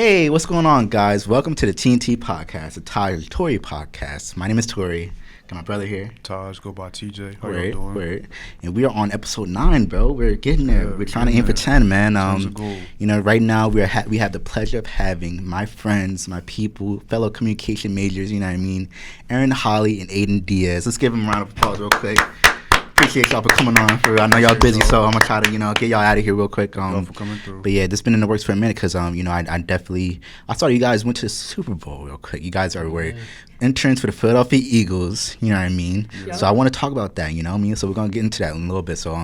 Hey, what's going on, guys? Welcome to the TNT podcast, the Tahj Tory podcast. My name is Tory. Got my brother here. Tahj, go by TJ. How you doing? Word. And we are on episode 9, bro. We're getting there. We're trying to aim for 10, man. Right now we have the pleasure of having my friends, my people, fellow communication majors. You know what I mean? Erin, Holly, and Aiden Diaz. Let's give them a round of applause, real quick. Appreciate y'all for coming on. I know y'all busy, so I'm gonna try to get y'all out of here real quick. For coming through. But yeah, this been in the works for a minute because I saw you guys went to the Super Bowl real quick. You guys were interns for the Philadelphia Eagles. You know what I mean? Yep. So I want to talk about that. You know what I mean? So we're gonna get into that in a little bit. So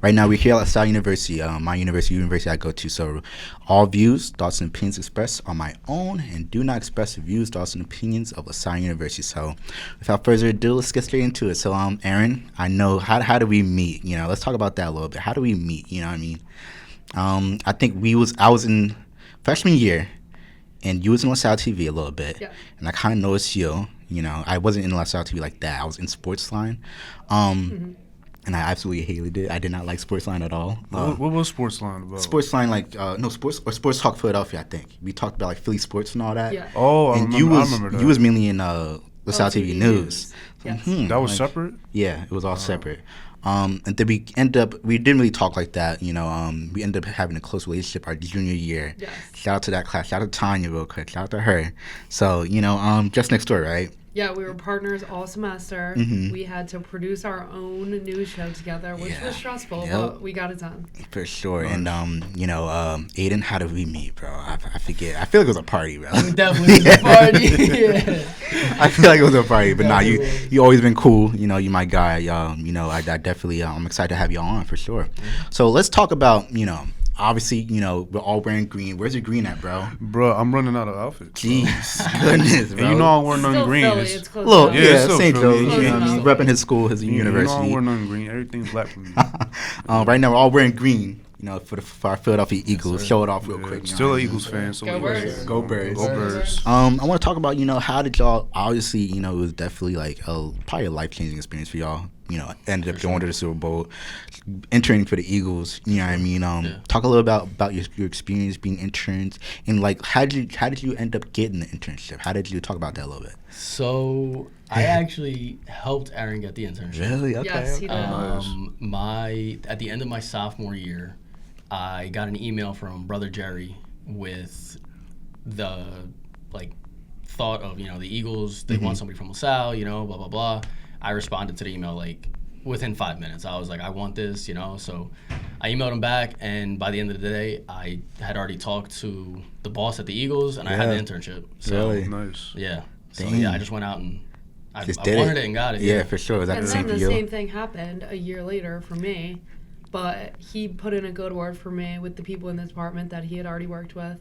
right now we're here at Salle University, my university I go to. So all views, thoughts, and opinions expressed are my own and do not express the views, thoughts, and opinions of Salle University. So without further ado, let's get straight into it. So Erin, I know how do we meet? Let's talk about that a little bit. How do we meet? You know what I mean? I think I was in freshman year, and you was in LaSalle TV a little bit, and I kind of noticed you. I wasn't in LaSalle TV like that. I was in Sportsline, and I absolutely hated it. I did not like Sportsline at all. What was Sportsline about? Sportsline, Sports Talk Philadelphia. I think we talked about like Philly sports and all that. Yeah. Oh, and I remember that. You was mainly in LaSalle TV News. Yes. That was separate? Yeah, it was all separate. And then we didn't really talk like that, we ended up having a close relationship our junior year. Yes. Shout out to that class. Shout out to Tahj real quick. Shout out to her. So, just next door, right? Yeah, we were partners all semester. Mm-hmm. We had to produce our own news show together, which was stressful, but we got it done. For sure. Nice. And, Aiden, how did we meet, bro? I forget. I feel like it was a party, bro. It definitely was a party. Yeah. I feel like it was a party, but you always been cool. You my guy. I definitely, I'm excited to have you on for sure. Mm-hmm. So let's talk about, obviously, we're all wearing green. Where's your green at, bro? Bro, I'm running out of outfits. Jeez, goodness, bro. And I don't wear none green. Philly, it's close. St. Philly. He's repping his school, his university. I don't wear none green. Everything's black for me. Right now, we're all wearing green. For our Philadelphia Eagles. Yes, show it off real quick. Still an Eagles fan. So Go Birds. Go Birds. Go Birds. I want to talk about, how did y'all, obviously, it was definitely like probably a life-changing experience for y'all. Ended up going to the Super Bowl, interning for the Eagles. You know what I mean? Talk a little about your experience being interns, and like how did you end up getting the internship? How did you talk about that a little bit? So I actually helped Erin get the internship. Really? Okay. Yes, he did. At the end of my sophomore year, I got an email from Brother Jerry with the thought of the Eagles. They want somebody from LaSalle. Blah blah blah. I responded to the email within 5 minutes. I was like, I want this, So I emailed him back, and by the end of the day, I had already talked to the boss at the Eagles, and I had the internship. So, really? Nice. Yeah. So, Dang. I just went out and I did wanted it and got it. Yeah, for sure. Was that and the same then for the you? same thing happened a year later for me, but he put in a good word for me with the people in the department that he had already worked with,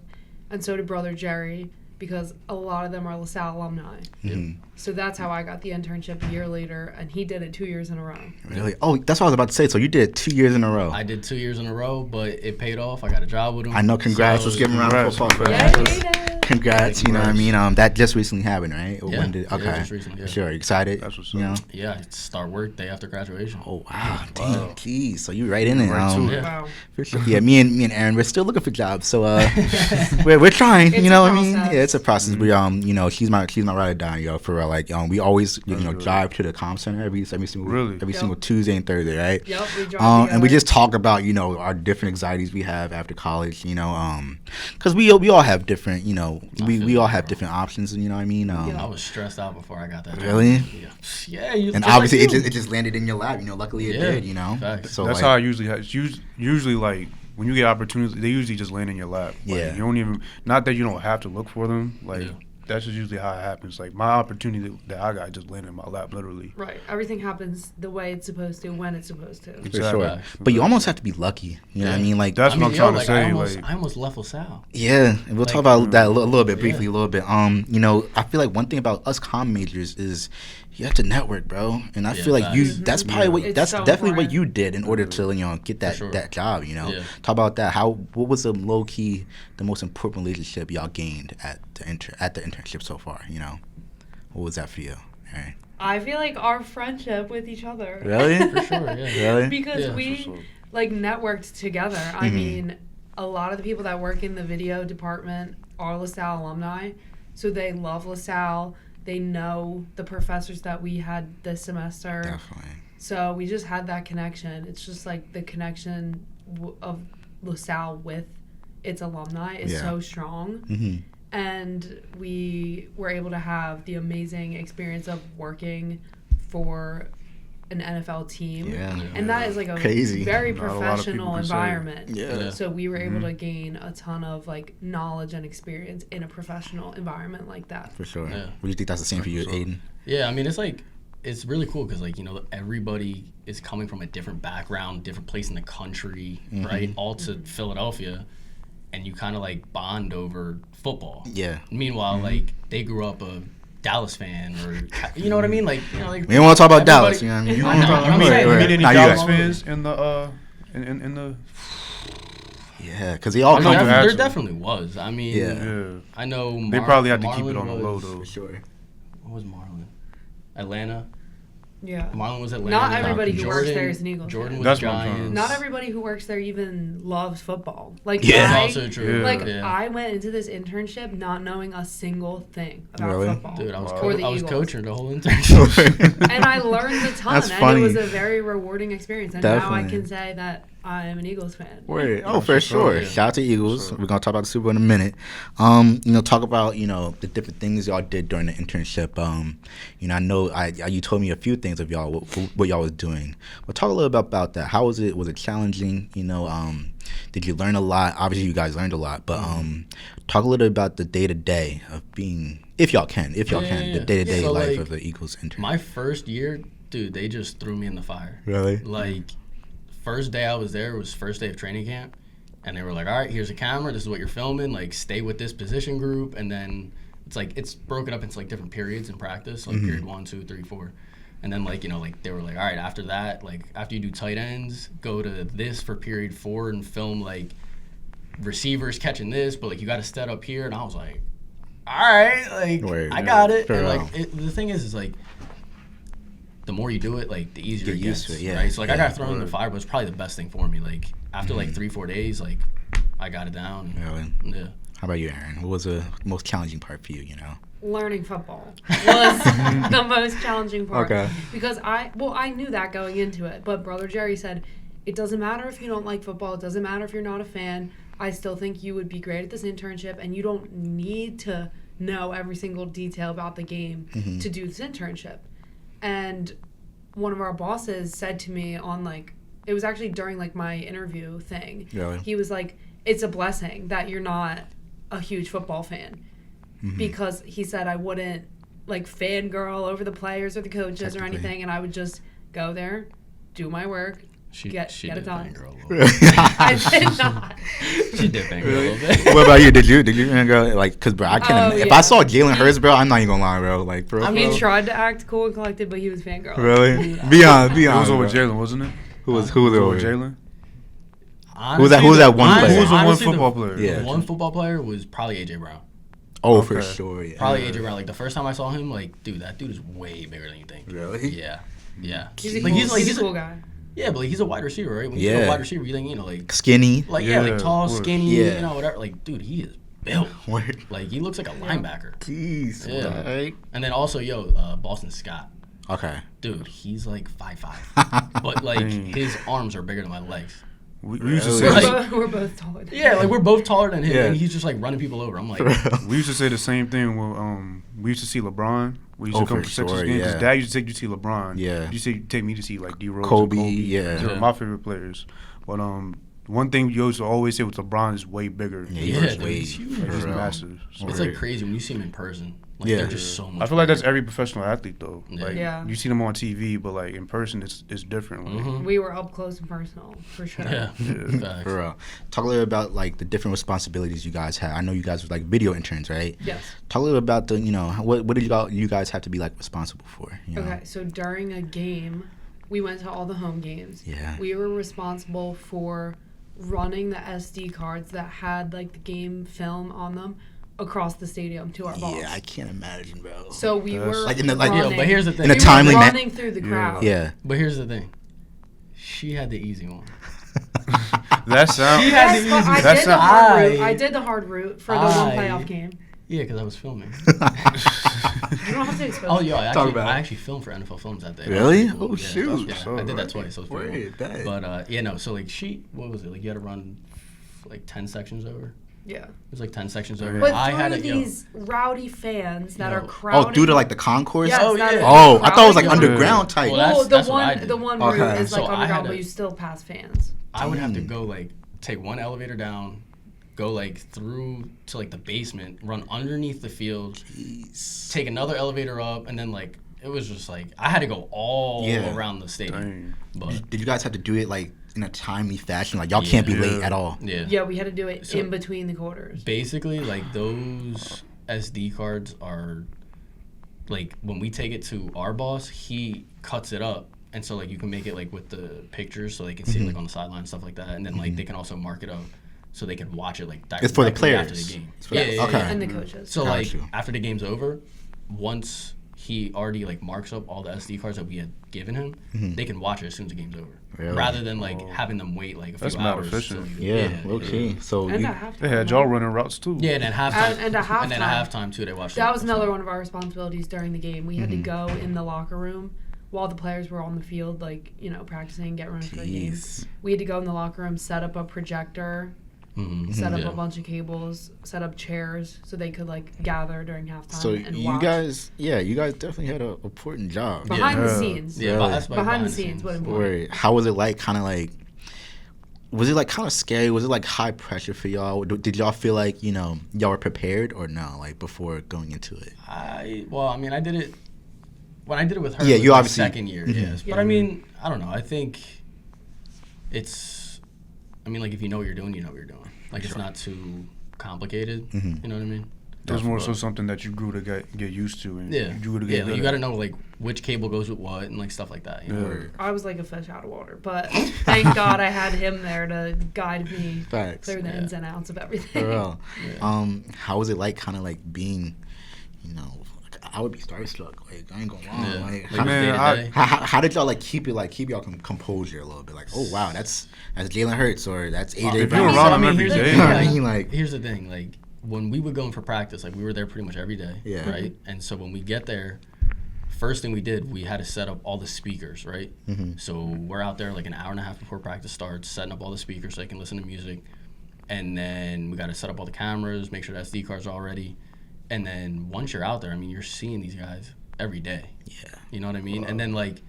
and so did Brother Jerry, because a lot of them are LaSalle alumni. Mm-hmm. So that's how I got the internship a year later, and he did it 2 years in a row. Really? Oh, that's what I was about to say. So you did 2 years in a row. I did 2 years in a row, but it paid off. I got a job with him. I know. Congrats. So Let's give him a round of applause for Yeah, that. Congrats. You know what I mean? That just recently happened, right? Yeah. When did, okay. Yeah, just recently, yeah. Sure. You excited? That's what's up. Yeah, I start work day after graduation. Oh wow, damn, geez. So you right in it. Right to it. Yeah. Wow. For sure. Yeah, me and Erin, we're still looking for jobs. So we're trying. It's you know a what I mean? process. Yeah, it's a process. We she's my ride or die, yo. For real. We always drive to the comm center every single Tuesday and Thursday, right? Yep, we drive and we together. just talk about our different anxieties we have after college. Because we all have different we all have different options. You know what I mean? I was stressed out before I got that job. Really? Yeah. And obviously it just landed in your lap. Luckily it did. Facts. So that's how I usually have. It's usually like when you get opportunities, they usually just land in your lap. Yeah. You don't even. Not that you don't have to look for them. That's just usually how it happens. Like my opportunity that I got just landed in my lap, literally. Right. Everything happens the way it's supposed to, when it's supposed to. For sure. But you almost have to be lucky. You know what I mean? Like that's what I'm trying to say. I almost left LaSalle. Yeah, and we'll talk about that a little bit briefly, a little bit. I feel like one thing about us comm majors is you have to network, bro. And I feel like that's probably what that's so definitely important. what you did in order to get that job. Talk about that. What was the low key, the most important relationship y'all gained at the internship so far? What was that for you? All right. I feel like our friendship with each other. Really? For sure, yeah. Really? Because we networked together. I mean, a lot of the people that work in the video department are LaSalle alumni, so they love LaSalle. They know the professors that we had this semester. Definitely. So we just had that connection. It's just like the connection of LaSalle with its alumni is so strong. Mm-hmm. And we were able to have the amazing experience of working for an NFL team. Yeah. And that is like a Crazy. very Not a lot of professional people can say. environment. Yeah. So we were able to gain a ton of like knowledge and experience in a professional environment like that. For sure. Yeah. Would you think that's the same for you, Aiden? Yeah, I mean, it's like, it's really cool because, like, you know, everybody is coming from a different background, different place in the country, right? All to Philadelphia, and you kind of, like, bond over football. Yeah. Meanwhile, like, they grew up a Dallas fan or, you know what I mean? Like, you know, like, We don't want to talk about everybody- Dallas, you know what I mean? You I know, don't I'm saying, meet any Nah, you Dallas right. fans in the in the Yeah, because they all I know come you from... had there to. definitely was. I mean, Yeah. I know They probably had to keep Marlon it on the low was- though. For sure. What was Marlon? Atlanta. Yeah. Marlon was Atlanta. Not everybody who works Jordan- there is an Eagles Jordan fan. was That's what I'm Giants. trying Not everybody who works there even loves football. Like Yeah. That's I, also true. Yeah. like Yeah. I went into this internship not knowing a single thing about Really? football. Dude, I was, Or the I was Eagles. coaching the whole internship. And I learned a ton, That's and funny. it was a very rewarding experience. And now I Definitely. can say that I am an Eagles fan. Word. Oh, for sure. Yeah. Shout out to Eagles. We're gonna talk about the Super Bowl in a minute. Talk about the different things y'all did during the internship. I know you told me a few things of y'all what y'all was doing, but talk a little bit about that. How was it? Was it challenging? Did you learn a lot? Obviously, you guys learned a lot, but talk a little bit about the day to day of being, if y'all can, the day to day So, life like, of the Eagles intern. My first year, dude, they just threw me in the fire. Really? Like, first day I was there was first day of training camp, and they were like, all right, here's a camera, this is what you're filming, like, stay with this position group, and then it's broken up into, like, different periods in practice, like, period 1, 2, 3, 4, and then, like, they were like, all right, after that, like, after you do tight ends, go to this for period 4 and film, like, receivers catching this, but, like, you got to set up here, and I was like, all right, like, Word. I got it, For and, real. like, the thing is, like, the more you do it, like, the easier Get it used gets, to it, yeah. right? So, like, I Yeah. got thrown in the fire, but it's probably the best thing for me. Like, after, like, 3-4 days, like, I got it down. Really? Yeah. How about you, Erin? What was the most challenging part for you? Learning football was the most challenging part. Okay. Because I knew that going into it, but Brother Jerry said, it doesn't matter if you don't like football, it doesn't matter if you're not a fan, I still think you would be great at this internship, and you don't need to know every single detail about the game to do this internship. And one of our bosses said to me on, like, it was actually during, like, my interview thing. Really? He was like, it's a blessing that you're not a huge football fan. Because he said I wouldn't, like, fangirl over the players or the coaches or Technically. anything, and I would just go there, do my work, She get did it done. fangirl a little bit. I did not. She did fangirl a little bit. What about you? Did you go, like, because, bro, I can't, Oh, if yeah. I saw Jalen Hurts, bro, I'm not even gonna lie, bro. Like, bro. He tried to act cool and collected, but he was fangirl. Really? Be honest, It was over bro. Jalen, wasn't it? Who was It was over over Jalen. Who was that one player? Who was the one Honestly, football player? Yeah. The one football player was probably AJ Brown. Oh, Okay. for sure, yeah. Probably AJ Brown. Like, the first time I saw him, like, dude, that dude is way bigger than you think. Really? Yeah. Yeah. He's a, Like, cool, he's a a- cool guy. Yeah, but, like, he's a wide receiver, right? When you Yeah. see a wide receiver, you think, like, Skinny. like Yeah, like tall, of course. skinny, Yeah. whatever. Like, dude, he is built. Word. Like, he looks like a linebacker. Jeez. Yeah. Right. And then also, Boston Scott. Okay. Dude, he's like 5'5". But, like, his arms are bigger than my legs. We used to Really? say Like- We're both taller. Yeah, like, we're both taller than him, Yeah. and he's just, like, running people over. I'm like, we used to say the same thing when we used to see LeBron. We used Oh, to come for to Texas sure, games. yeah. His dad used to take you to see LeBron. Yeah. You say take me to see like D Rose, Kobe, and Kobe. yeah. They were Yeah. my favorite players. But one thing you used to always say was LeBron is way bigger. Yeah, Yeah, he's dude, way he's huge. Like, he's for real. massive. So it's, like, crazy when you see him in person. Like, Yeah. they're just so much I feel like bigger. that's every professional athlete though. Yeah. Like Yeah. you see them on TV, but like in person, it's different. Like, Mhm. We were up close and personal, for sure. Yeah. Facts. For real. Talk a little about, like, the different responsibilities you guys had. I know you guys were, like, video interns, right? Yes. Talk a little about the, what did you guys have to be, like, responsible for? Okay, so during a game, we went to all the home games. Yeah. We were responsible for running the SD cards that had, like, the game film on them across the stadium to our boss. Yeah, I can't imagine, bro. So we That's- were Like in the- like- running, Yo, but here's the thing. In a we timely were manner. running through the Yeah. crowd. Yeah. But here's the thing. She had the easy one. That sound. She had the Yes, but easy. I did the hard route. I- I did the hard route for the one I- playoff game. Yeah, because I was filming. You don't have to expose. Oh, yo, about I it. actually filmed for NFL Films that day. Really? That was Oh, cool. shoot. Yeah, That's I did that what's up, twice. So it was Word, pretty cool. bet. But yeah, no. So like what was it? Like you had to run like 10 sections over. Yeah. It was like 10 sections over. But I through had these rowdy fans that Yo. are crowding. Oh, due to like the concourse? Yes, Oh, that yeah. are Oh, I thought it was like crowding. underground type. Well, that's what I did. The one Okay. route is like So I had underground, to- but you still pass fans. I would have to go like take one elevator down, go like through to like the basement, run underneath the field, Jeez. take another elevator up, and then like it was just like I had to go all Yeah. around the stadium. Dang. But Did you guys have to do it like in a timely fashion? Like y'all can't be Yeah. late at all. yeah. Yeah, we had to do it So- in between the quarters. Basically, like those SD cards are like when we take it to our boss, he cuts it up, and so like you can make it like with the pictures, so they can see it like on the sideline and stuff like that, and then like they can also mark it up, so they can watch it like directly It's for the after players. the game. It's for Yeah, the- yeah, okay. yeah. And the coaches. So Got like you. after the game's over, once he already like marks up all the SD cards that we had given him, they can watch it as soon as the game's over, Really? rather than like having them wait like a few That's not hours. efficient. Yeah, okay. So And you, at halftime. They had y'all running routes too. Yeah, and at halftime, And at and then at halftime. halftime too, they watched. That it. was another one of our responsibilities during the game. We had to go in the locker room while the players were on the field, like, you know, practicing, getting ready for the game. Jeez. We had to go in the locker room, set up a projector, Mhm. set up Yeah. a bunch of cables, set up chairs so they could, like, gather during halftime So and you watch. guys definitely had an important job. Behind the Yeah. scenes. Yeah, Really? that's Behind the scenes, what important. Word. How was it like? Kind of like, was it like kind of scary? Was it like high pressure for y'all? Did y'all feel like y'all were prepared or no? Like before going into it? I mean, I did it when I did it with her. Yeah, it was you my obviously- second year, Mhm. yes. But I mean, I don't know. I think it's. I mean, like if you know what you're doing, you know what you're doing. Like it's not too complicated. Mhm. You know what I mean? It was more But- so something that you grew to get used to, and Yeah, you grew to yeah. get Like, you good got to at. know like which cable goes with what and like stuff like that. You know? Yeah. I was like a fish out of water, but thank God I had him there to guide me Facts. through the Yeah. ins and outs of everything. For real. Yeah. How was it like? Kind of like being, I would be starstruck. Like I ain't gonna lie. Yeah. Like, Like, how, Man, day-to-day. how did y'all like keep y'all composure a little bit? Like, oh wow, that's Jalen Hurts or that's AJ If Brown. you're around him I mean, every here's the day, thing, You know what I like- mean? Like, Here's the thing, like when we would go in for practice, like we were there pretty much every day, Yeah. right? And so when we get there, first thing we did, we had to set up all the speakers, right? Mhm. So we're out there like an hour and a half before practice starts, setting up all the speakers so they can listen to music, and then we got to set up all the cameras, make sure the SD cards are all ready, and then once you're out there, I mean, you're seeing these guys every day. yeah. You know what I mean? And then like,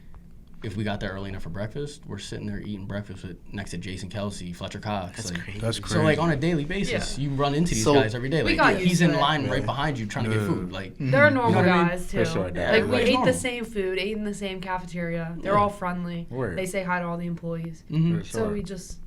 if we got there early enough for breakfast, we're sitting there eating breakfast next to Jason Kelsey, Fletcher Cox. That's like, crazy. That's crazy. so like on a daily basis, Yeah. you run into these So- guys every day. We Like got used he's to in it. line Yeah. right behind you trying to get Yeah. food. Like They're normal You know what I mean? guys too. For sure, yeah. Like we Everybody's ate normal. the same food, ate in the same cafeteria. They're Yeah. all friendly. Word. They say hi to all the employees. mhm. For So sure. we just,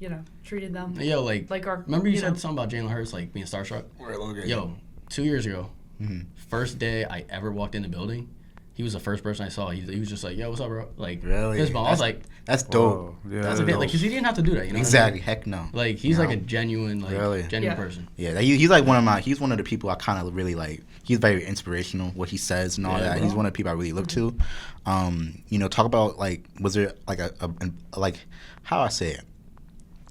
treated them Yo, like like our. remember you know, said something about Jalen Hurts like being starstruck? Word, okay. Yo, 2 years ago, Mhm. first day I ever walked in the building, he was the first person I saw. He was just like, "Yo, what's up, bro?" Like, Really? fist bump. I was like, That's dope. Whoa. Yeah, "That's like, like, cause he didn't have to do that." You know what I mean? Exactly. Heck no. Like he's like No. a genuine, Really? genuine Yeah. person. Yeah, he's like he's one of the people I kind of really like. He's very inspirational, what he says and all Yeah, that. bro. He's one of the people I really look to. Talk about like, was there like a like, how I say it?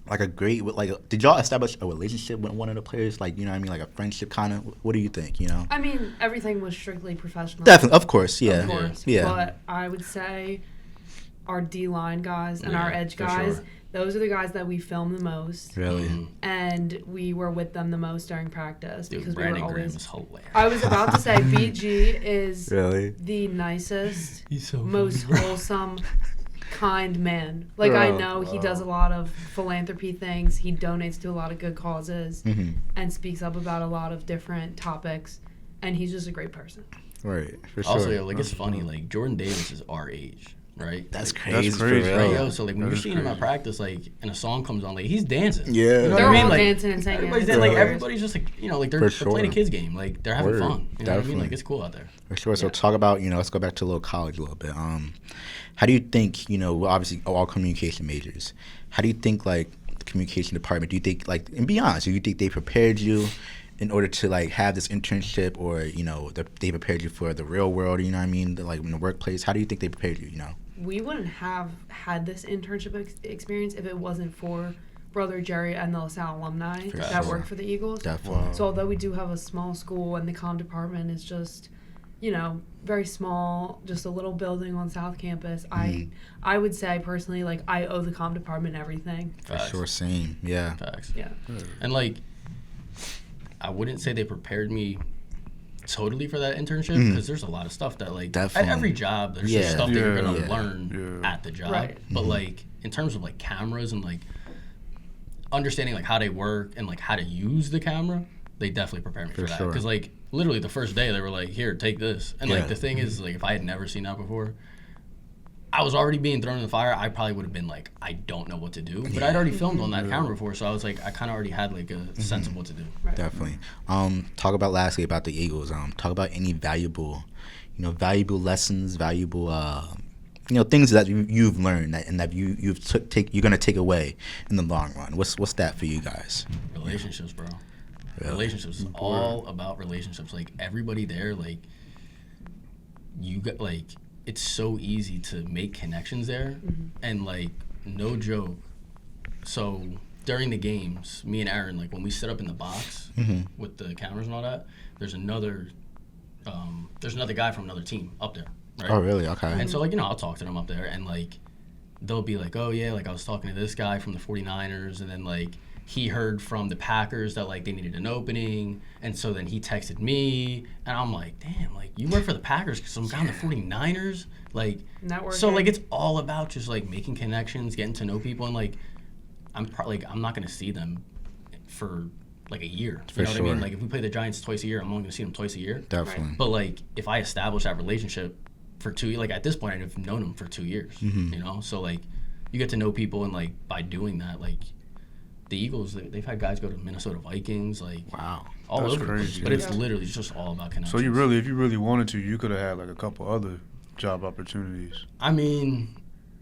Like a great, like, did y'all establish a relationship with one of the players? Like, you know what I mean? Like a friendship kind of? What do you think, I mean, everything was strictly professional. Definitely, of course, yeah. Of course. Yeah. But I would say our D line guys and Yeah, our edge for guys, sure. those are the guys that we film the most. Really? Mhm. And we were with them the most during practice Dude, because Brandon we were Graham always. is hilarious. I was about to say BG is Really? the nicest, He's so most wholesome, kind man. Like I Bro, know he does a lot of philanthropy things. He donates to a lot of good causes Mm-hmm. and speaks up about a lot of different topics. And he's just a great person. Right, for sure. Also, yo, like it's funny. Like Jordan Davis is our age, right? That's Like, crazy, That's crazy, for Right, real. yo. So like when That you're is seeing him at crazy. practice, like and a song comes on, like he's dancing. Yeah. You know what They're I mean? all Like dancing and singing. everybody's dancing. Like Yeah. everybody's just like like they're For playing a sure. kids game. Like they're having Word, fun. You know what I mean? definitely. Like it's cool out there. For sure. So Yeah. talk about, let's go back to a little college a little bit. How do you think, we're obviously all communication majors. How do you think, like, the communication department, do you think, like, and be honest, do you think they prepared you in order to, like, have this internship or, they prepared you for the real world, you know what I mean, like, in the workplace? How do you think they prepared you, We wouldn't have had this internship experience if it wasn't for Brother Jerry and the LaSalle alumni For that sure. work for the Eagles. Definitely. So although we do have a small school and the comm department is just, very small, just a little building on South Campus, I would say personally, like, I owe the comm department everything. For sure, same. Yeah. Facts. Yeah. And like, I wouldn't say they prepared me totally for that internship because there's a lot of stuff that like Definitely. at every job there's just Yeah. stuff that you're gonna Yeah. learn at the job. Right. But like in terms of like cameras and like understanding like how they work and like how to use the camera, they definitely prepared me for that. sure. Because like literally the first day they were like, "Here, take this," and Yeah. like the thing is like if I had never seen that before, I was already being thrown in the fire. I probably would have been like, I don't know what to do. But I'd already filmed on that camera before, so I was like, I kind of already had like a sense of what to do. Right. Definitely. Talk about lastly about the Eagles. Talk about any valuable lessons, valuable things that you've learned and that you're gonna take away in the long run. What's that for you guys? Relationships, bro. Really? Relationships is all about relationships. Like everybody there, like you got like it's so easy to make connections there, and like no joke. So during the games, me and Erin, like when we sit up in the box with the cameras and all that, there's another guy from another team up there. Right? Oh, really? Okay. And so, like, I'll talk to them up there, and, like, they'll be like, oh, yeah, like, I was talking to this guy from the 49ers, and then, like, he heard from the Packers that, like, they needed an opening, and so then he texted me, and I'm like, damn, like, you work for the Packers because some guy on the 49ers? Like, Networking. so, like, it's all about just, like, making connections, getting to know people, and, like, I'm not going to see them for, like, a year. You know what I mean? Like, if we play the Giants twice a year, I'm only going to see them twice a year. Definitely. But, like, if I establish that relationship for 2 years, like at this point I'd have known them for 2 years, so like you get to know people, and like by doing that, like the Eagles, they've had guys go to Minnesota Vikings, like Wow. all That's over, crazy. but it's literally just all about connections. So if you really wanted to, you could have had like a couple other job opportunities I mean,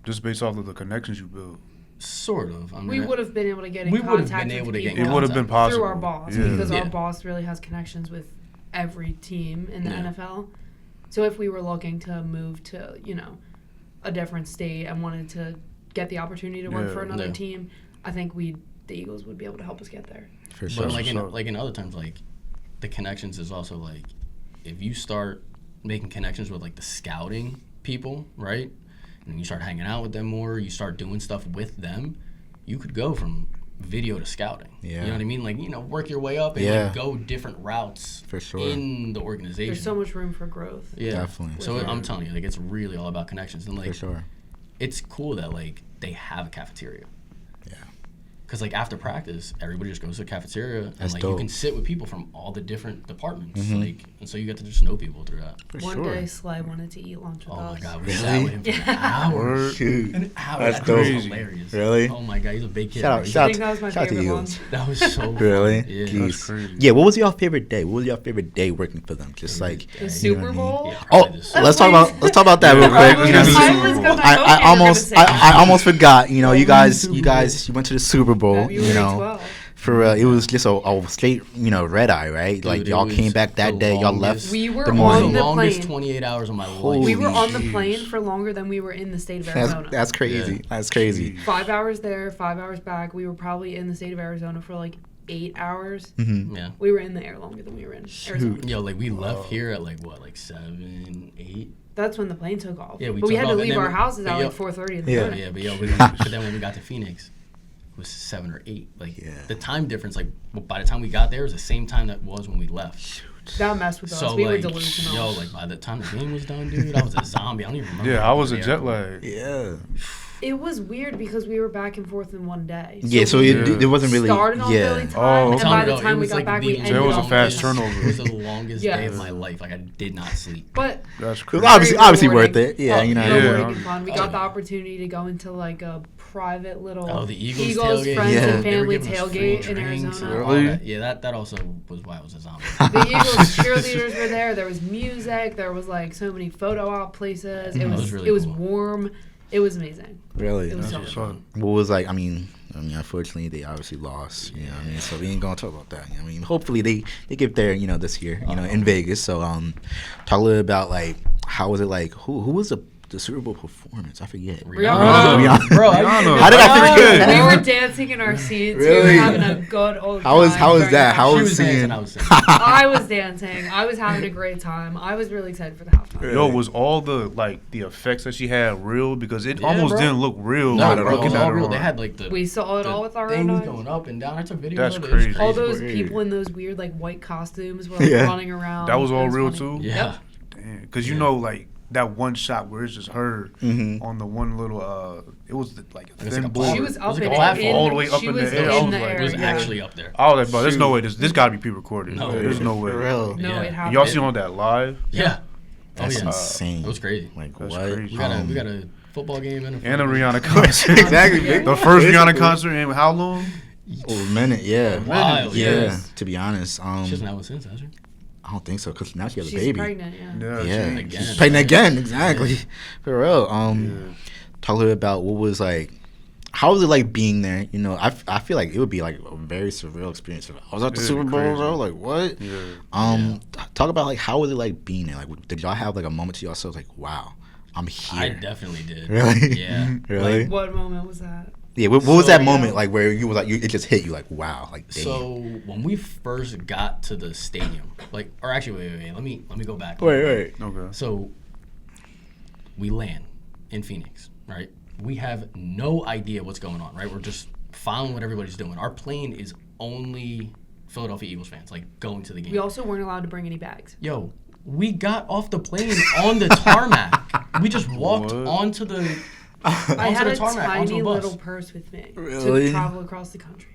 just based off of the connections you built. sort of. I mean, We would have been able to get in we would have contact been with able to get in people It would have been possible through our boss Yeah. because Yeah. our boss really has connections with every team in the Yeah. NFL. So if we were looking to move to, a different state and wanted to get the opportunity to work Yeah. for another Yeah. team, I think the Eagles would be able to help us get there. For sure. But So- like in other terms, like the connections is also like if you start making connections with like the scouting people, right? And you start hanging out with them more, you start doing stuff with them, you could go from video to scouting. Yeah. You know what I mean? Like, work your way up and Yeah. like, go different routes For sure. in the organization. There's so much room for growth. Yeah. Definitely. So I'm telling you, like it's really all about connections. And like For sure. it's cool that like they have a cafeteria. Yeah. Because like after practice, everybody just goes to the cafeteria and That's like dope. you can sit with people from all the different departments, like, and so you get to just know people through that. For One sure. day, Sly wanted to eat lunch with Oh us. my god, we Really? sat with him for an hour. Word. Shoot. An hour. That's That dope. was hilarious. Really? Oh my god, he's a big kid. Shout out, bro. shout, think that was my shout out to favorite Eagles. one. That was so fun. Really? Yeah. Jeez. That's crazy. Yeah, what was your favorite day? What was your favorite day working for them? Just like The Super Bowl? Yeah, Oh, probably the let's talk about that real Yeah. quick. You know what I mean? I was gonna I hope you were almost gonna say that. I almost forgot. You went to the Super Bowl. February 12th. For it was just a straight red eye, right? Dude, like it y'all was came back that the day. Y'all longest- left We were the on morning. the the longest plane. 28 hours of my Holy life. We were on the Jeez. plane for longer than we were in the state of Arizona. That's crazy. Yeah. That's crazy. 5 hours there, 5 hours back. We were probably in the state of Arizona for like 8 hours. Yeah. We were in the air longer than we were in Arizona. Yo, like we left here at like what, like 7, 8? That's when the plane took off. Yeah, we but we took had off, to and leave then our houses but at yo- like 4:30 in the Yeah. morning. Yeah, but then when we got to Phoenix, it was 7 or 8. Like Yeah. the time difference, like by the time we got there, was the same time that was when we left. That messed with us. So We were like, delusional. yo, like by the time the game was done, dude, I was a zombie. I don't even remember. Yeah, I was a Yeah. jet lag. Yeah. It was weird because we were back and forth in one day. Yeah. So we it wasn't really. started on Yeah. Philly time, Oh, and okay. by the Yo, it time we was got like back, the we longest- ended There was a on fast Philly. turnover. It was the longest Yes. day of my life. Like I did not sleep. But That's It was crazy. obviously very worth rewarding. it. Yeah. You know. Yeah. Rewarding and fun. We Oh, got the yeah. opportunity to go into like a private little Oh, the Eagles tailgate. friends Yeah. and They were family giving us free tailgate in drinks Arizona. and all Really? that. Yeah, that also was why I was a zombie. The Eagles cheerleaders were there. There was music. There was like so many photo op places. It That was was really it was cool. warm. It was amazing. Really. It was That's so what's fun. up. What was like? I mean, unfortunately, they obviously lost. You know what I mean? So we ain't gonna talk about that. I mean, hopefully they get there. This year. In Vegas. So talk a little about like how was it like? Who was the the Super Bowl performance? I forget. Rihanna. Bro, How did I forget? We were dancing in our seats. We Really? were having a good old time. How was that? How She was was singing? dancing, I was singing. I was dancing. I was having a great time. I was really excited for the halftime. Yo, was all the effects that she had real? Because it Yeah, almost bro. didn't look real. No, Not at bro, it all. was Looking all at real. her They on. had like the We saw it the all with our own things eyes. going up and down. I took videos That's of it. It was crazy. All those Weird. people in those weird like white costumes were like, Yeah. running around. That was all It real funny. too. Yeah. Damn, because you know, like that one shot where it's just her Mhm. on the one little it was like a It was thin like a board. She was It up was in like a it. platform. all the way up She in the was air. I was the like, It was yeah. actually up there. I was like, bro, there's no way this got to be pre-recorded. No. There's no way. For real. No, Yeah. it happened. Y'all seen all that live? Yeah. That's oh yeah. insane. It was crazy. Like That's what? crazy. We got a football game and And a Rihanna concert. Exactly. Yeah. The first Rihanna Basically. concert in how long? Oh, a minute, yeah. Wild, Yeah, yes. to be honest, She hasn't had one since, has she? I don't think so because now she has a She's baby. pregnant, yeah. Yeah, Again. she's pregnant again. Exactly, for real. Yeah. Talk a little bit about what was like. How was it like being there? You know, I feel like it would be like a very surreal experience. I was at the It'd Super be Bowl, crazy. bro. Like what? Yeah. Talk about like how was it like being there? Like, did y'all have like a moment to yourselves like, wow, I'm here? I definitely did. Really? Yeah. Really? What moment was that? Yeah. What was So, that yeah. moment like where you was like it just hit you like wow like damn. So when we first got to the stadium, like, or actually, wait, let me go back. wait. Okay. So we land in Phoenix, right? We have no idea what's going on, right? We're just following what everybody's doing. Our plane is only Philadelphia Eagles fans, like going to the game. We also weren't allowed to bring any bags. Yo, we got off the plane on the tarmac. We just walked What? onto the I onto had the a tarmac, onto tiny a bus. little purse with me Really? to travel across the country.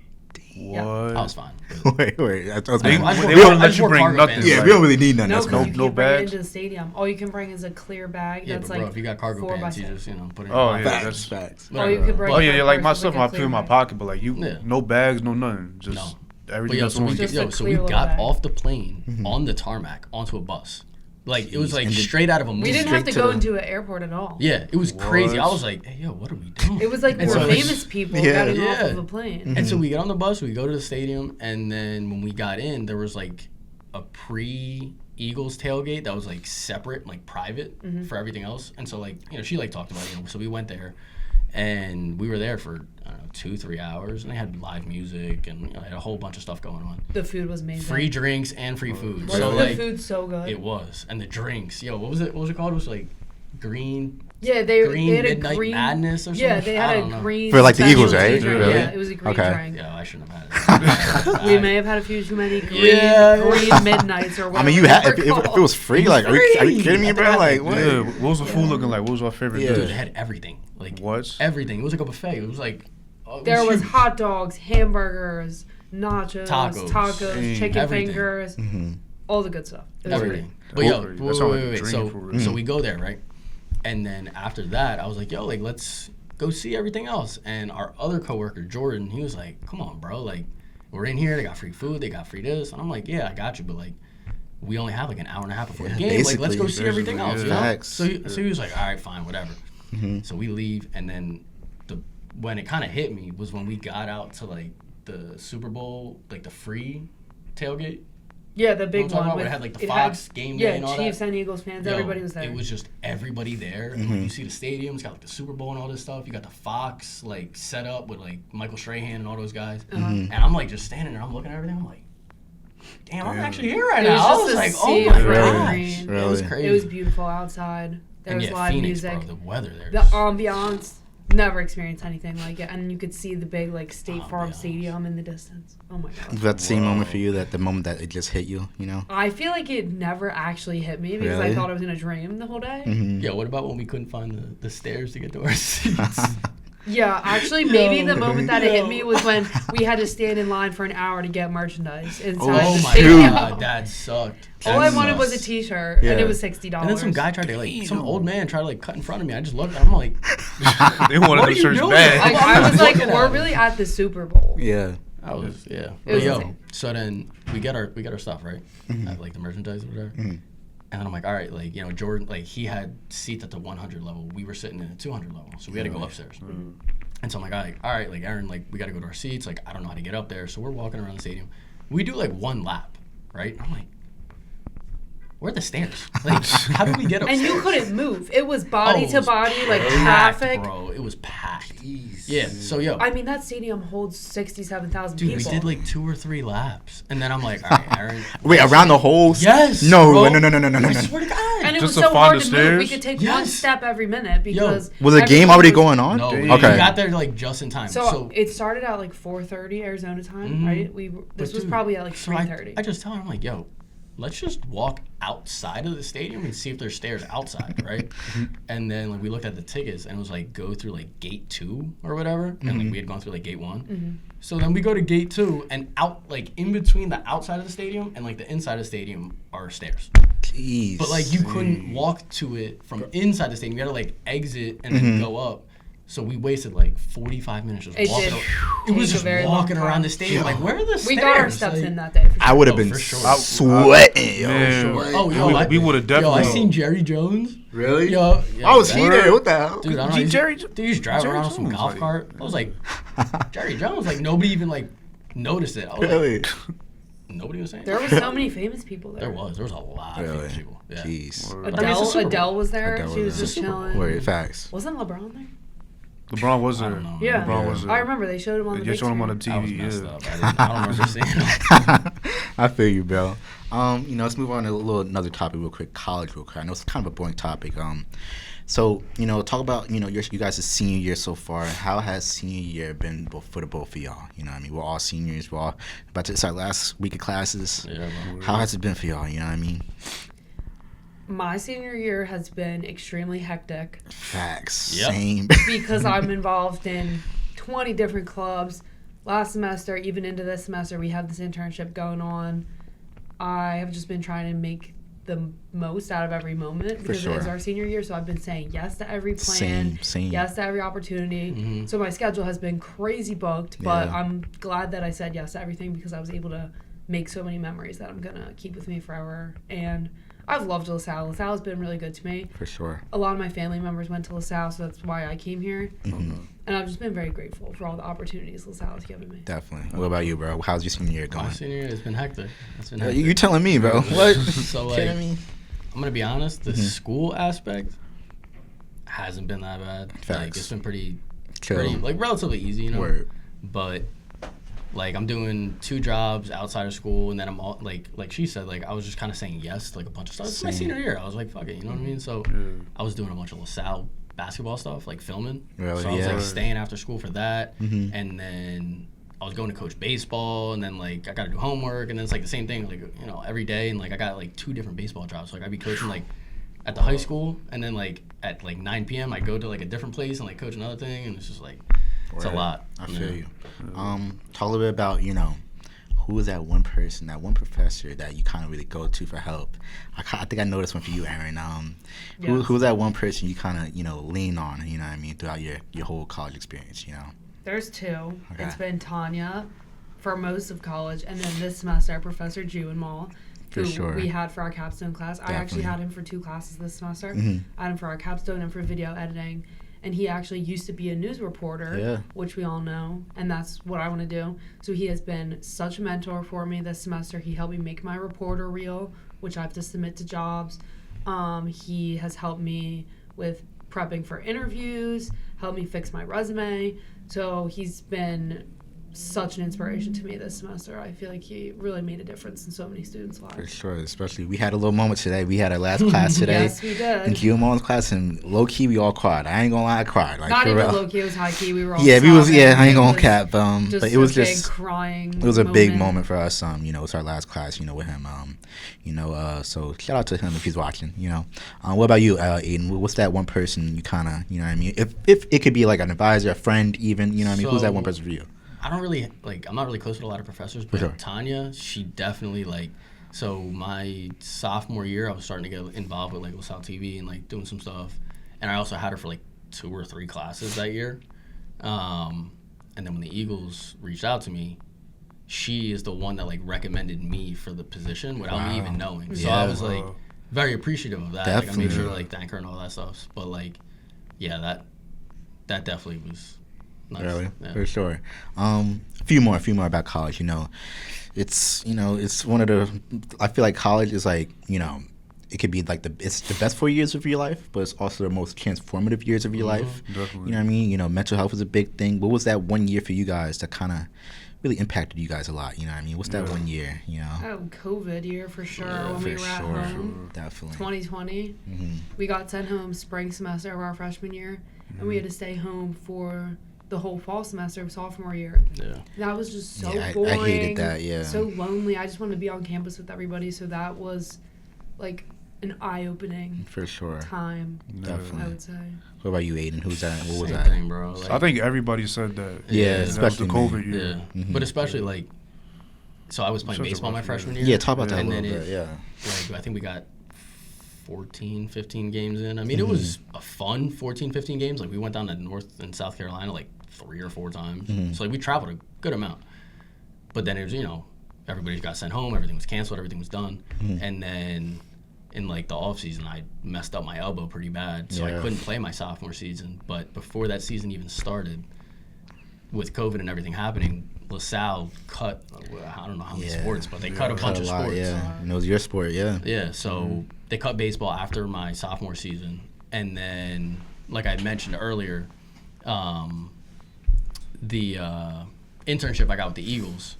What? I was fine. wait. That was They, me. I just they wore- wouldn't I let just you wore bring cargo nothing. pants. Yeah, like, we don't really need none. No, That's because cool. you no can't bring it bags? into the stadium. All you can bring is a clear bag Yeah, that's but bro, like if you got cargo 4 by pants, you 6. just put it in Oh, your yeah, pocket. Facts. All you could bring. Oh yeah, yeah. Like my my purse was stuff, like I a put in my clear pocket, but like Yeah. no bags, no nothing. Just No. But everything yo, that's so we, on Just you. a so we clear little got bag. off the plane on the tarmac onto a bus. Like, it was like And then- straight out of a movie. We didn't have Straight to to go the- into an airport at all. Yeah, it was crazy. I What? was like, hey, yo, what are we doing? It was like we And were so- famous people Yeah. getting off Yeah. of a plane. And so we get on the bus, we go to the stadium, and then when we got in, there was like a pre-Eagles tailgate that was like separate, like private for everything else. And so like, you know, she like talked about it, you know, so we went there and we were there for, I don't know, 2-3 hours, and they had live music and, you know, they had a whole bunch of stuff going on. The food was amazing. Free drinks and free food. Wasn't So the like, food so good? it was. And the drinks, yo, what was it called? It was like green Yeah, Green they had a Midnight green Madness or Yeah, something? they I had don't a know. green For, like, the Eagles, specialty right? drink. Really? Yeah, it was a green Okay. drink. Yeah, I shouldn't have had it. We may have had a few too many green, Yeah. green midnights or I whatever. mean, you they had were if it called. was free. Like, are you kidding me, bro? Like, what? Yeah, what was the food looking like? What was our favorite Yeah. Dude, dish? they had everything. Like, What? everything. It was like a buffet. It was like... it There was huge. hot dogs, hamburgers, nachos, Tacos. Dang. chicken Everything. fingers, all the good stuff. It was Everything. great. But yo, That sounds like a wait. dream for real. So we go there, right? And then after that, I was like, yo, like, let's go see everything else. And our other coworker, Jordan, he was like, come on, bro. Like, we're in here. They got free food. They got free this. And I'm like, yeah, I got you. But, like, we only have, like, an hour and a half before the game. Like, let's go see everything basically, else, yeah. you know? Facts. So he was like, all right, fine, whatever. So we leave. And then when it kind of hit me was when we got out to, like, the Super Bowl, like, the free tailgate. Yeah, the You know big what I'm talking one. about, where With, it had, like, the it Fox had, game day yeah, and all Chiefs that. and Eagles fans. Yo, Everybody was there. It was just everybody there. And when you see the stadium, it's got like the Super Bowl and all this stuff. You got the Fox like set up with like Michael Strahan and all those guys. And I'm like just standing there. I'm looking at everything. I'm like, damn, I'm actually here right It was now. I just was a like, sea oh my of red and gosh, green. it was Really? crazy. It was beautiful outside. There and was yeah, live Phoenix, music. bro, the weather there. The ambiance. Never experienced anything like it, and you could see the big like State Farm Ambiance. Stadium in the distance. Oh my god! Was that the same moment for you? That the moment that it just hit you? You know? I feel like it never actually hit me because I Really? thought I was in a dream the whole day. Yo, what about when we couldn't find the stairs to get to our seats? Yeah, actually, maybe the moment that it hit Yo. me was when we had to stand in line for an hour to get merchandise inside Oh the my stadium. god, that sucked. All I That wanted was a sucks. T-shirt, and Yeah. it was $60. And then some guy tried to like some old man tried to like cut in front of me. I just looked. I'm like, They wanted What the are you shirts doing? bad. I was like, Looking at we're it. really at the Super Bowl. Yeah. I was yeah. It was But yo, insane. so then we get our stuff right, at, like the merchandise or whatever. And then I'm like, all right, like you know, Jordan, like he had seats at the 100 level. We were sitting in the 200 level, so we had to go upstairs. And so I'm like, all right, like Erin, like we got to go to our seats. Like I don't know how to get up there, so we're walking around the stadium. We do like one lap, right? I'm like, where are the stairs? Like, how did we get upstairs? And you couldn't move. It was body to body, like packed, traffic. bro. It was packed. Jeez. Yeah, so yo. I mean, that stadium holds 67,000 Dude, people. we did like 2 or 3 laps. And then I'm like, all right, Erin. Wait, around the whole? Yes. No, bro. no. I swear to God. And it Just was to so find hard the to move. We stairs? could take Yes. one step every minute because Was the game everyone already was- going on? No, we Okay. got there like just in time. So it started at like 4:30 Arizona time, right? This was probably at like 3:30. I just tell her, I'm like, yo, let's just walk outside of the stadium and see if there's stairs outside, right? And then like we looked at the tickets and it was like go through like gate 2 or whatever, and like we had gone through like gate 1. So then we go to gate 2 and out like in between the outside of the stadium and like the inside of the stadium are stairs. Jeez. But like you couldn't walk to it from inside the stadium. You had to like exit and then go up. So we wasted like 45 minutes just It walking. did It take was a just very long walking time. around the stadium. Like, where are the stairs? We got our steps Like, in that day. For sure. I would have been for sure. sweating, yo. Man, Oh, yo, we would have definitely. I seen Jerry Jones. Really? Yo, I was that- here. What the hell? Dude, I don't know. Jerry- Dude, he's driving Jerry around on some Jones, golf like- cart. I was like, Jerry Jones. Like, nobody even, like, noticed it. I was Really? like, nobody was saying There it. were so many famous people there. There was a lot of Really? famous people. Yeah. Jeez. Word. I mean, it's a Super Bowl. Adele was there. Adele She was was there. just Super Bowl. chilling. Wait, facts. Wasn't LeBron there? LeBron was I there. don't know. Yeah. LeBron was there. I remember they showed him on the They big showed him on the screen. I was TV. messed Yeah. up. I don't remember seeing it. I feel you, bro. Let's move on to another topic real quick. College, real quick. I know it's kind of a boring topic. So talk about you guys' senior year so far. How has senior year been for the both of y'all? You know what I mean? We're all seniors. We're all about to start last week of classes. Yeah, bro. How has it been for y'all? You know what I mean? My senior year has been extremely hectic Facts. Yep. Same. because I'm involved in 20 different clubs. Last semester, even into this semester, we have this internship going on. I have just been trying to make the most out of every moment because it is sure. our senior year. So I've been saying yes to every plan, Same. yes to every opportunity. So my schedule has been crazy booked, but Yeah. I'm glad that I said yes to everything because I was able to make so many memories that I'm going to keep with me forever. And I've loved LaSalle. LaSalle has been really good to me. For sure. A lot of my family members went to LaSalle, so that's why I came here. Mm-hmm. And I've just been very grateful for all the opportunities LaSalle has given me. Definitely. What about you, bro? How's your senior year going? My senior year has been hectic. It's been Yeah, hectic. you telling me, bro? What? So, like, Kidding me? I'm gonna be honest. The school aspect hasn't been that bad. Like, Facts. it's been pretty Chill. like relatively easy, you know. Word. But like I'm doing 2 jobs outside of school, and then I'm all, like she said, like I was just kind of saying yes to like a bunch of stuff. It's my Same. senior year. I was like, fuck it, you know what I mean? So I was doing a bunch of LaSalle basketball stuff, like filming. Really? So I was Yeah. like staying after school for that, Mhm. and then I was going to coach baseball, and then like I got to do homework, and then it's like the same thing, like every day, and like I got like 2 different baseball jobs. So, like I'd be coaching like at the high school, and then like at like 9 p.m. I go to like a different place and like coach another thing, and it's just like it's a Word. lot. I feel you. Talk a little bit about, who was that one person, that one professor that you kind of really go to for help? I think I noticed one for you, Erin. Yes. Who's that one person you kind of, lean on, you know what I mean, throughout your whole college experience, There's 2. Okay. It's been Tanya for most of college, and then this semester, Professor Jewinmall, For who sure. we had for our capstone class. I actually Definitely. had him for 2 classes this semester. Mhm. I had him for our capstone and for video editing. And he actually used to be a news reporter, Yeah. which we all know, and that's what I want to do. So he has been such a mentor for me this semester. He helped me make my reporter reel, which I have to submit to jobs. He has helped me with prepping for interviews, helped me fix my resume. So he's been such an inspiration to me this semester. I feel like he really made a difference in so many students' For lives. sure, especially we had a little moment today. We had our last class today. Yes, we did. In Guillermo's class, and low key we all cried. I ain't gonna lie, I cried. Like, Not for even real. low key, it was high key. We were all Yeah, we was. sobbing. Yeah, I ain't It gonna was cap. But it was a big just. crying. It was a big moment for us. It's our last class. With him. So shout out to him if he's watching. What about you, Aiden? What's that one person you kind of, what I mean? If it could be like an advisor, a friend, even. What I mean? Who's that one person for you? I don't really I'm not really close with a lot of professors, but sure. Tanya, she definitely so my sophomore year I was starting to get involved with like LaSalle TV and like doing some stuff, and I also had her for like 2 or 3 classes that year, and then when the Eagles reached out to me, she is the one that like recommended me for the position without me even knowing. So I was like very appreciative of that. Like I made sure to like thank her and all that stuff. But like, yeah, that definitely was nice. Really, Yeah. for sure. A few more about college. It's one of the. I feel like college is like it could be like it's the best 4 years of your life, but it's also the most transformative years of your life. Definitely. You know what I mean? You know, mental health is a big thing. What was that 1 year for you guys that kind of really impacted you guys a lot? You know what I mean? What's that 1 year? You know? Oh, COVID year for sure. Yeah, when we for were at sure. home, Definitely. 2020, we got sent home spring semester of our freshman year, and we had to stay home for the whole fall semester of sophomore year. Yeah. That was just so Yeah, boring. I hated that. Yeah. So lonely. I just wanted to be on campus with everybody. So that was like an eye-opening For sure. time. Definitely. I would say. What about you, Aiden? Who's that? What was Same that? thing, bro. Like, I think everybody said that. Yeah, that was especially the me. COVID yeah. year. But especially like, so I was playing Such a baseball my rough year. freshman year. Yeah, talk about that a And little then bit. Yeah. Like, I think we got 14, 15 games in. I mean, it was a fun 14, 15 games. Like, we went down to North and South Carolina like 3 or 4 times. So, like, we traveled a good amount. But then it was, you know, everybody got sent home. Everything was canceled. Everything was done. And then in, like, the off season, I messed up my elbow pretty bad. So, I Yeah. couldn't play my sophomore season. But before that season even started, with COVID and everything happening, LaSalle cut, I don't know how many Yeah. sports, but they cut a bunch Cut of a lot, sports. yeah. And it was your sport, yeah. Yeah, so they cut baseball after my sophomore season. And then, like I mentioned earlier, the internship I got with the Eagles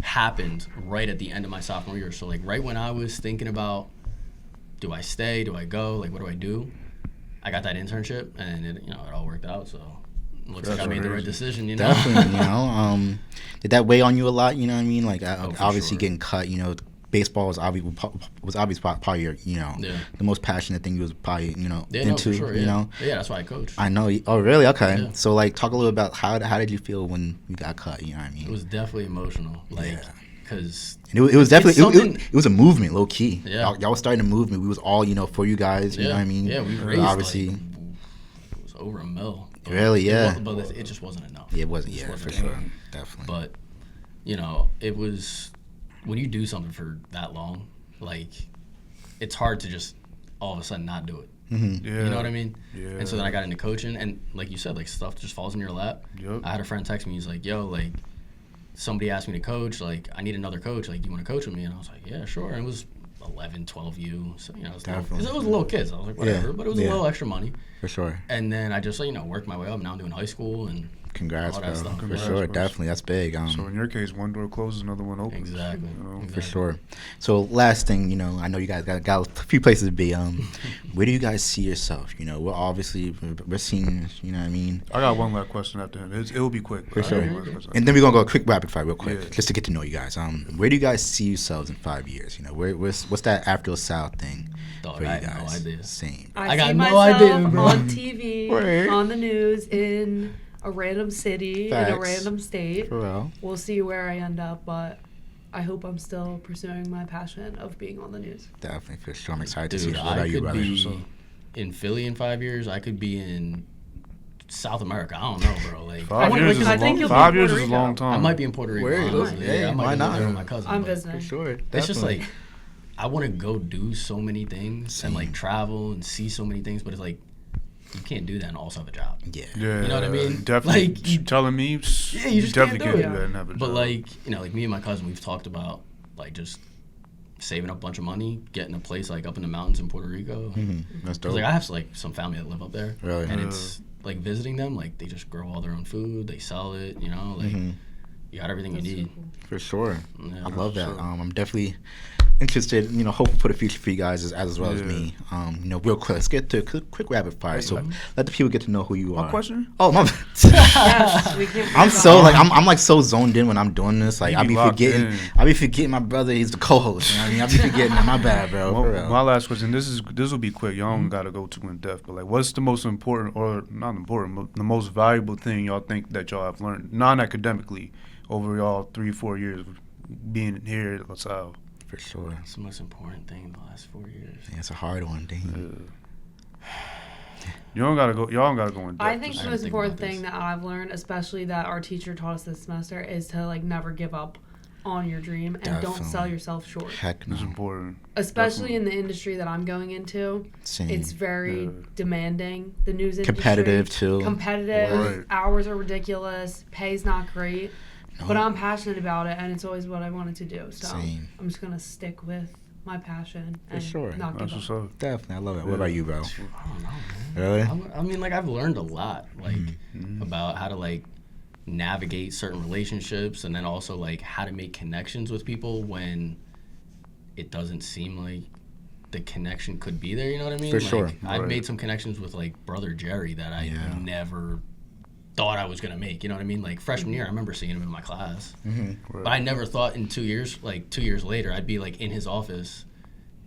happened right at the end of my sophomore year. So, like, right when I was thinking about, do I stay, do I go, like, what do I do? I got that internship, and it, you know, it all worked out, so it looks like I made the right decision, you know? Definitely, you know. Did that weigh on you a lot, you know what I mean? Like, for obviously sure. getting cut, you know, baseball was obviously probably your, you know, Yeah. the most passionate thing you was probably, you know, Yeah, no, into, for sure, you know. Yeah, that's why I coach. I know. Oh, really? Okay. Yeah. So, like, talk a little about how did you feel when you got cut? You know what I mean? It was definitely emotional, like, Yeah. because And it was definitely something- it was a movement, low key. Yeah. Y'all was starting a movement. We was all, you know, for you guys. You know what I mean? Yeah, we raised obviously. like, it was over $1 million. Really? Yeah. But it just wasn't enough. Yeah, it wasn't. It just Yeah, wasn't for sure. enough. Definitely. But, you know, it was, when you do something for that long, like, it's hard to just all of a sudden not do it. Mm-hmm. Yeah. You know what I mean? Yeah. And so then I got into coaching, and like you said, like, stuff just falls in your lap. Yep. I had a friend text me, he's like, yo, like, somebody asked me to coach, like, I need another coach, like, do you want to coach with me? And I was like, yeah, sure. And it was 11, 12U, so, you know, Definitely. it was little kids. I was like, whatever, Yeah. but it was Yeah. a little extra money. For sure. And then I just, like, you know, worked my way up. Now I'm doing high school and Congrats, all bro. that stuff. For Congrats, sure. bro. Definitely. That's big. So in your case, one door closes, another one opens. Exactly. You know? For sure. So last thing, you know, I know you guys got a few places to be. Where do you guys see yourself? You know, we're seniors. You know what I mean? I got one last question after him. It will be quick. For I got sure. one last question. And then we're gonna go a quick rapid fire real quick, Yeah. just to get to know you guys. Where do you guys see yourselves in 5 years? You know, what's that after LaSalle thing Dog, for you I guys? had no idea. Same. I got see no myself idea, bro. on TV, Right. on the news, in a random city, in a Facts. random state. For real. We'll see where I end up, but I hope I'm still pursuing my passion of being on the news. Definitely, for sure. I'm excited to see Dude, that. What I about you, could brother? be in Philly in 5 years. I could be in South America. I don't know, bro. Like, I think years is I a think long, you'll be 5 in years Puerto is a long Rico. time. I might be in Puerto Rico. Where? Honestly. Yeah, I might why be not? living with my cousin. I'm but visiting. For sure. It's just definitely. like, I want to go do so many things and, like, travel and see so many things, but it's like, you can't do that and also have a job. Yeah. Yeah, You know what I mean? Definitely. Like, you- telling me, Yeah, you just definitely can't do can't it. do that and have a But, job. like, you know, like, me and my cousin, we've talked about, like, just saving up a bunch of money, getting a place, like, up in the mountains in Puerto Rico. That's 'Cause, dope. like, I have, like, some family that live up there. Really? And it's, like, visiting them, like, they just grow all their own food, they sell it, you know, like, you got everything That's you so need. cool. For sure. Yeah, I love that. sure. I'm definitely interested, you know, hoping for the future for you guys as well as Yeah. me. You know, real quick, let's get to a quick rapid fire. So let the people get to know who you are. My question? Oh, my. Yes, we can't I'm forget so about like I'm like so zoned in when I'm doing this. Like You I be be locked forgetting. in. I be forgetting my brother. He's the co-host. You know what I mean? I be forgetting. My bad, bro. For real. My last question. This will be quick. Y'all don't gotta go too in depth. But like, what's the most important, or not important, but the most valuable thing y'all think that y'all have learned non-academically over y'all 3-4 years of being here at LaSalle? For sure. That's the most important thing in the last 4 years. Yeah, it's a hard one, dang. Y'all don't gotta go in depth. I think I the didn't most think important about this. thing that I've learned, especially that our teacher taught us this semester, is to like never give up on your dream and don't sell Definitely. yourself short. Heck no. it's important. Especially in the industry that I'm going into, Same. it's very Yeah. demanding. The news industry, Competitive, too. Competitive. Right. Hours are ridiculous. Pay's not great. No. But I'm passionate about it, and it's always what I wanted to do. So Same. I'm just gonna stick with my passion For and sure. not That's give what's up. up. Definitely, I love it. What about you, bro? I don't know, man. Really? I mean, like, I've learned a lot, like, Mm-hmm. about how to, like, navigate certain relationships, and then also, like, how to make connections with people when it doesn't seem like the connection could be there, you know what I mean? For like, sure. I've Right. made some connections with, like, Brother Jerry that I Yeah. never thought I was going to make, you know what I mean? Like, freshman year, I remember seeing him in my class. Right. But I never thought in 2 years, like 2 years later, I'd be like in his office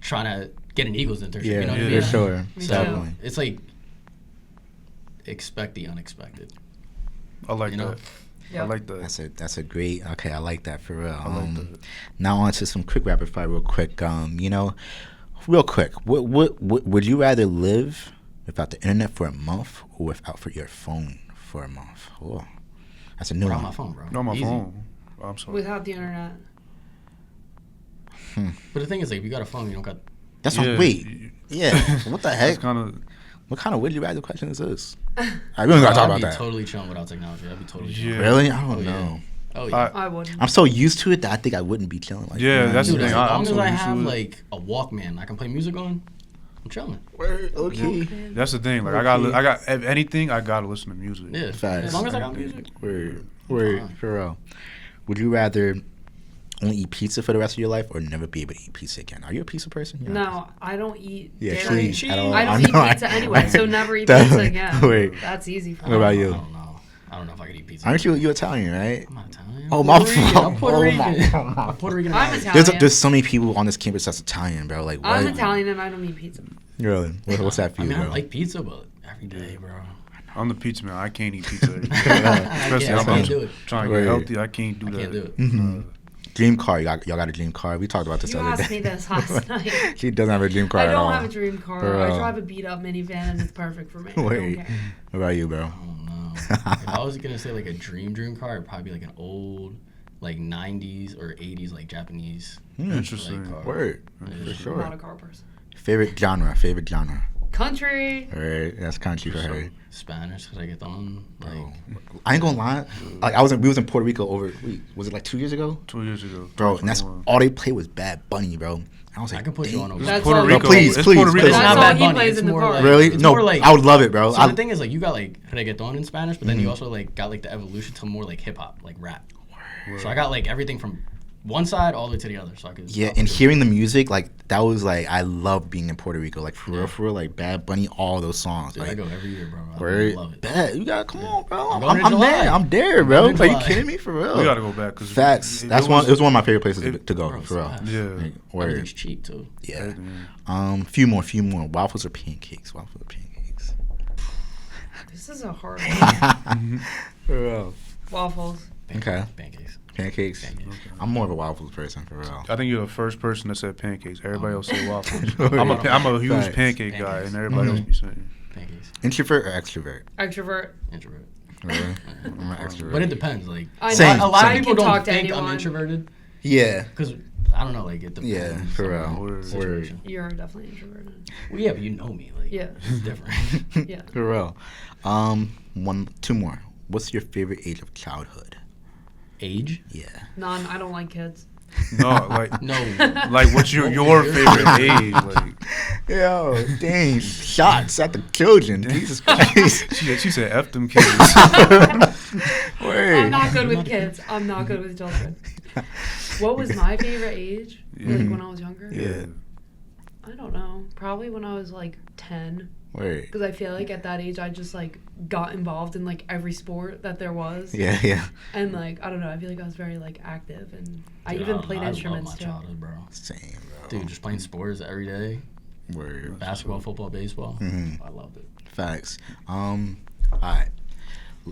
trying to get an Eagles internship. Yeah, You know what I for mean? sure. Me too. Definitely. It's like expect the unexpected. I like You know? that. Yep. I like that. That's a great. Okay, I like that for real. I like that. Now on to some quick rapid fire, real quick. Real quick. What would you rather live without the internet for a month or without for your phone for a month? Oh, that's a new Bro, on one. my phone, bro. No, my Easy. phone. Oh, I'm sorry. Without the internet. But the thing is, like, if you got a phone, you don't got. That's what. Wait. Yeah. What the heck? It's kind of. What kind of would you rather question is this? I really gotta talk I'd about be that. totally chilling without technology. I'd be totally chilling. Yeah. Really? I don't Oh, yeah. know. Oh yeah. I wouldn't. I'm so used to it that I think I wouldn't be chilling. Like, Yeah, that's Dude, the as thing. I'm long as so I used to have it. like a Walkman, I can play music on. I'm chilling. Okay. That's the thing. Like Okay. I got if anything, I gotta listen to music. Yeah. Facts. As long as I got music. Word, Fine. for real. Would you rather only eat pizza for the rest of your life or never be able to eat pizza again? Are you a pizza person? You're not a No, I don't eat Yeah, dairy. she at all. I don't I eat know, pizza I- anyway, so never eat Definitely. pizza again. Wait. That's easy for What me. about I you? don't know. I don't know if I could eat pizza. Aren't you Italian, right? I'm not Italian. Oh, I'm my Puerto Rican. fault. I'm Puerto Oh, Rican. my I'm Puerto Rican. I'm American. Italian. There's so many people on this campus that's Italian, bro. Like, what? I'm Italian and I don't eat pizza. Really? What's that for I you, mean, I bro? like pizza, but every day, bro. I'm the pizza man. I can't eat pizza. Every day. I Especially can't, I I'm can't do it. trying to Right. get healthy. I can't do I that. can't do it. Mhm. Dream car. Y'all got a dream car. We talked about this You the other asked day. me this last night. She doesn't have a dream car I at all. don't have a dream car. For I real. drive a beat up minivan and it's perfect for me. I don't Wait. care. What about you, bro? I don't know. If I was gonna say like a dream car, it'd probably be like an old, like 90s or 80s like Japanese Interesting. like car. Word. Yeah. For I'm not sure. a car person. Favorite genre. Country. Right. That's country for her. Spanish, cause I get on like. Bro. I ain't gonna lie. Like we was in Puerto Rico was it like 2 years ago? 2 years ago. Bro, and that's 2021. all they played was Bad Bunny, bro. And I was like, I can put you on dang. a. It's That's Puerto all- Rico. No, please, It's please, Puerto please. Rico. It's That's not all Bad he Bunny. plays It's in the more car. like Really? it's No, more like, I would love it, bro. So the thing is, like, you got like reggaeton in Spanish, but then you also like got like the evolution to more like hip hop, like rap. So I got like everything from one side all the way to the other. So I could. Yeah, and hearing the music, like that was like I love being in Puerto Rico, like for real, like Bad Bunny, all those songs. Dude, I Like, go every year, bro. I word, love it. bad. You gotta come on, bro. I'm going in I'm July. there. I'm there, I'm bro. going in Are you July. kidding me? For real. We gotta go back because Facts. It was one of my favorite places to go. Bro, For real. facts. Yeah. Like, word. Everything's cheap too. Yeah. Few more. Waffles or pancakes? Waffles or pancakes? This is a hard one. For real. Waffles. Okay. Pancakes. Pancakes. Pancakes. I'm more of a waffles person, for real. I think you're the first person that said pancakes. Everybody else said waffles. Word. I'm a huge Facts. pancake guy, Pancakes. and everybody else be saying. Pancakes. Introvert or extrovert? Extrovert. Introvert. Really? I'm an extrovert. But it depends. Like I Same, know. a lot I of people can don't talk to think I'm anyone. introverted Yeah. because I don't know. Like it depends. Yeah, for on real. the Word. situation. You're definitely introverted. Well, yeah, but you know me. Like Yeah. it's different. Yeah. For real. Two more. What's your favorite age of childhood? Age? Yeah. None. I don't like kids. No, like No. like what's your favorite age? Like Yo, dang, shots at the children. Jesus Christ. she said F them kids. Word. I'm not good with kids. I'm not good with children. What was my favorite age? Like when I was younger? Yeah. I don't know. Probably when I was like 10. Word. Because I feel like at that age I just like got involved in like every sport that there was. Yeah. And like, I don't know. I feel like I was very like active and I Dude, even don't played know. instruments I love too. my childhood, bro. Same, bro. Dude, just playing sports every day. Word. Basketball, football, baseball. Mhm. I loved it. Facts. All right.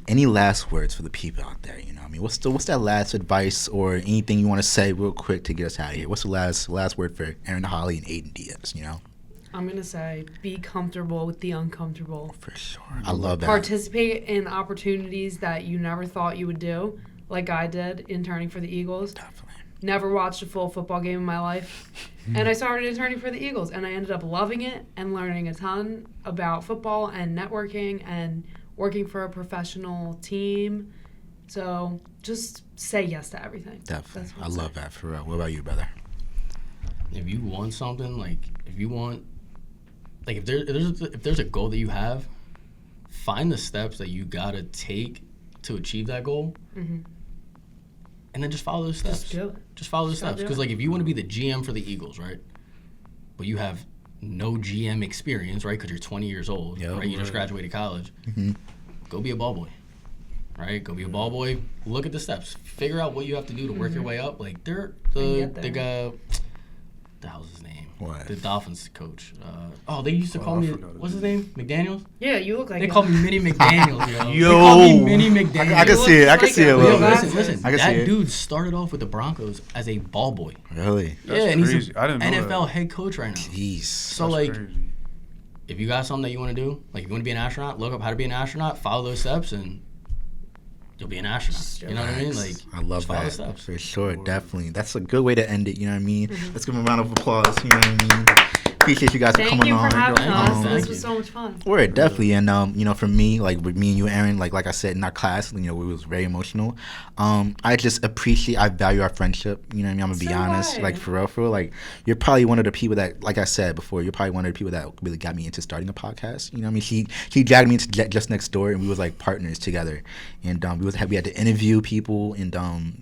Any last words for the people out there? You know, what I mean, what's that last advice or anything you want to say real quick to get us out of here? What's the last word for Erin, Holly, and Aiden Diaz? You know, I'm going to say be comfortable with the uncomfortable. for sure. I love that. Participate in opportunities that you never thought you would do, like I did interning for the Eagles. Definitely. Never watched a full football game in my life. And I started interning for the Eagles, and I ended up loving it and learning a ton about football and networking and working for a professional team. So just say yes to everything. Definitely. That's what I I'm love that for real. What about you, brother? if you want something, like if there's a goal that you have, find the steps that you gotta take to achieve that goal, and then just follow those steps. Just do it. Just follow the steps. Because like if you want to be the GM for the Eagles, right? But you have no GM experience, right? Because you're 20 years old, right? You just graduated college. Go be a ball boy, right? Go be a ball boy. Look at the steps. Figure out what you have to do to work your way up. Like the guy, the hell's his name? What? The Dolphins coach. They used to call me. What's his name? McDaniels. Yeah, you look like They call me Mini McDaniels. Yo. They call me Mini McDaniels. I can see it. I can see it. Yo, Listen. listen. I can see That it. dude started off with the Broncos as a ball boy. Really? That's and crazy. he's I didn't know NFL that. head coach right now. Jeez. So That's like, crazy. if you got something that you want to do, like if you want to be an astronaut, look up how to be an astronaut, follow those steps, and you'll be an astronaut. You know what I mean? Like, I love just follow the that steps. for sure. Definitely, that's a good way to end it. You know what I mean? Let's give him a round of applause. You know what I mean? Appreciate you guys for Thank coming you on. for having us. Thank This you. was so much fun. Word, definitely. And for me, like with me and you, Erin, like I said in our class, we was very emotional. I just I value our friendship. You know what I mean? I'm gonna be So honest. do I. Like for real. Like you're probably one of the people that, like I said before, you're probably one of the people that really got me into starting a podcast. You know what I mean? He dragged me into Just Next Door, and we was like partners together. And we had to interview people, and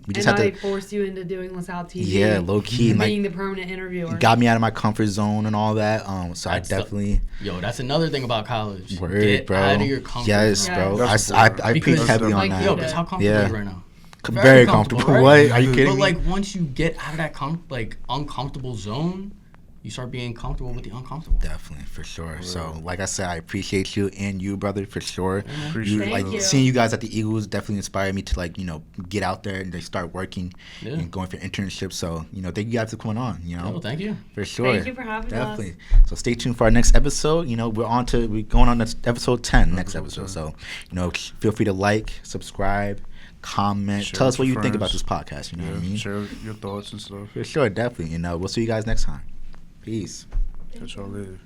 we just And had I to. forced you into doing LaSalle TV. Yeah, low key, and being like the permanent interviewer. got me out of my comfort zone and all that. So I That's definitely. Yo, that's another thing about college. Word, Get bro. out of your comfort Yes, zone. bro. That's I important. preach Because- heavily on Like, that. Yo, because how comfortable Yeah. are you right now? Very comfortable. right? What? Are you kidding But me? like once you get out of that uncomfortable zone, you start being comfortable with the uncomfortable. Definitely, for sure. So, like I said, I appreciate you and you, brother, for sure. Appreciate Thank Like you. seeing you guys at the Eagles definitely inspired me to get out there and start working Yeah. and going for internships. So, thank you guys for coming on. Oh, thank you. For sure. Thank you for having Definitely. us. So stay tuned for our next episode. We're going on to episode 10 next episode. So, feel free to like, subscribe, comment, Share tell us with what you your think about friends. this podcast. You know what I mean? Share your thoughts and stuff. For sure, definitely. We'll see you guys next time. Peace. Catch y'all later.